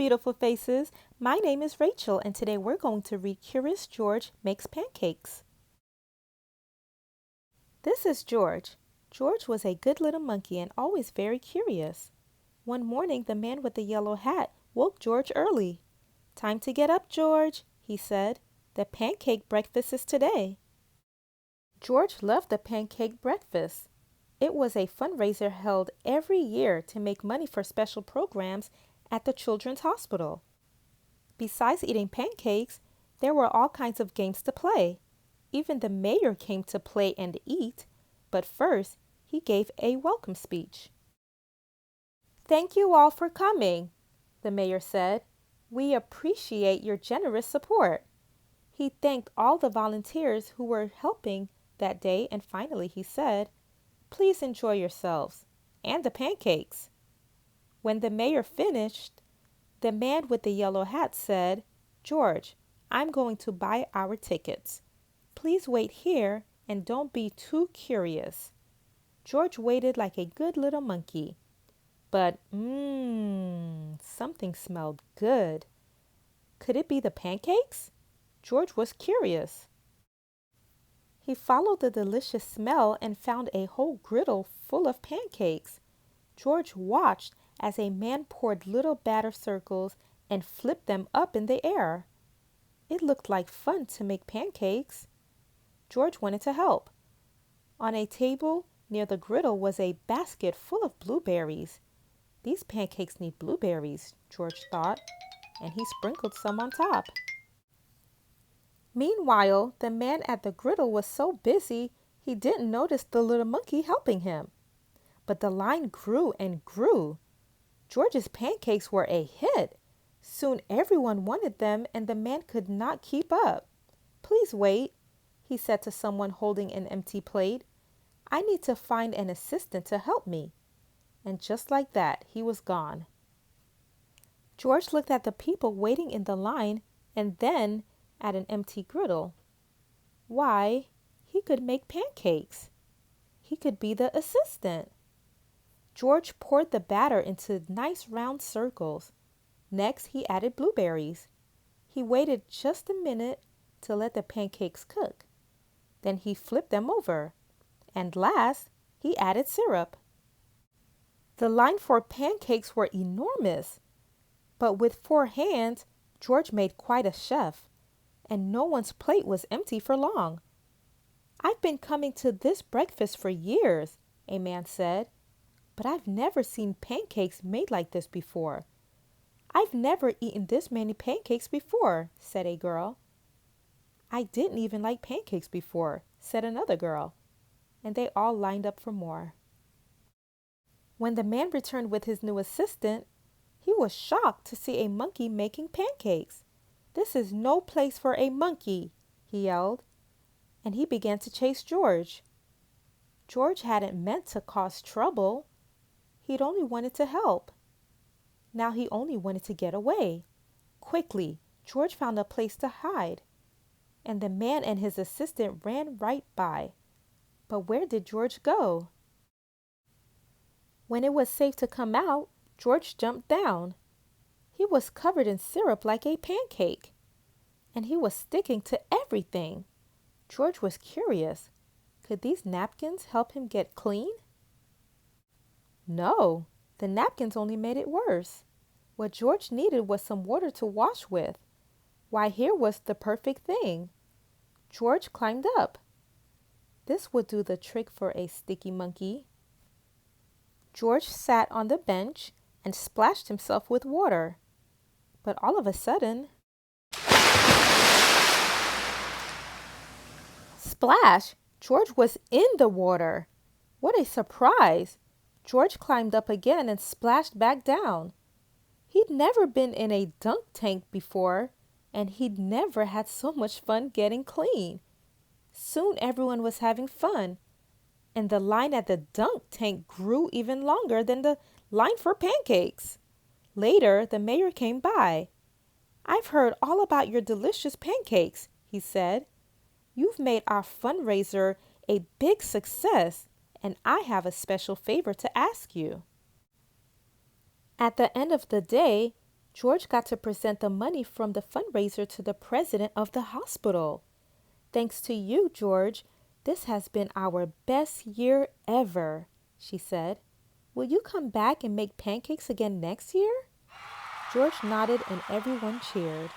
beautiful faces. My name is Rachel, and today we're going to read Curious George Makes Pancakes. This is George. George was a good little monkey and always very curious. One morning, the man with the yellow hat woke George early. "Time to get up, George," he said. "The pancake breakfast is today." George loved the pancake breakfast. It was a fundraiser held every year to make money for special programs at the Children's Hospital. Besides eating pancakes, there were all kinds of games to play. Even the mayor came to play and eat, but first he gave a welcome speech. "Thank you all for coming," the mayor said. "We appreciate your generous support." He thanked all the volunteers who were helping that day, and finally he said, "Please enjoy yourselves and the pancakes." When the mayor finished, the man with the yellow hat said, "George, I'm going to buy our tickets. Please wait here and don't be too curious." George waited like a good little monkey. But, something smelled good. Could it be the pancakes? George was curious. He followed the delicious smell and found a whole griddle full of pancakes. George watched as a man poured little batter circles and flipped them up in the air. It looked like fun to make pancakes. George wanted to help. On a table near the griddle was a basket full of blueberries. "These pancakes need blueberries," George thought, and he sprinkled some on top. Meanwhile, the man at the griddle was so busy he didn't notice the little monkey helping him. But the line grew and grew. George's pancakes were a hit. Soon everyone wanted them and the man could not keep up. "Please wait," he said to someone holding an empty plate. "I need to find an assistant to help me." And just like that, he was gone. George looked at the people waiting in the line and then at an empty griddle. Why, he could make pancakes. He could be the assistant. George poured the batter into nice round circles. Next, he added blueberries. He waited just a minute to let the pancakes cook. Then he flipped them over. And last, he added syrup. The line for pancakes were enormous. But with 4 hands, George made quite a chef. And no one's plate was empty for long. "I've been coming to this breakfast for years," a man said, "but I've never seen pancakes made like this before." "I've never eaten this many pancakes before," said a girl. "I didn't even like pancakes before," said another girl, and they all lined up for more. When the man returned with his new assistant, he was shocked to see a monkey making pancakes. "This is no place for a monkey," he yelled, and he began to chase George. George hadn't meant to cause trouble. He'd only wanted to help. Now he only wanted to get away. Quickly, George found a place to hide, and the man and his assistant ran right by. But where did George go? When it was safe to come out, George jumped down. He was covered in syrup like a pancake, and he was sticking to everything. George was curious. Could these napkins help him get clean? No, the napkins only made it worse. What George needed was some water to wash with. Why, here was the perfect thing. George climbed up. This would do the trick for a sticky monkey. George sat on the bench and splashed himself with water. But all of a sudden, splash! George was in the water. What a surprise! George climbed up again and splashed back down. He'd never been in a dunk tank before, and he'd never had so much fun getting clean. Soon everyone was having fun, and the line at the dunk tank grew even longer than the line for pancakes. Later, the mayor came by. "I've heard all about your delicious pancakes," he said. "You've made our fundraiser a big success, and I have a special favor to ask you." At the end of the day, George got to present the money from the fundraiser to the president of the hospital. "Thanks to you, George, this has been our best year ever," she said. "Will you come back and make pancakes again next year?" George nodded and everyone cheered.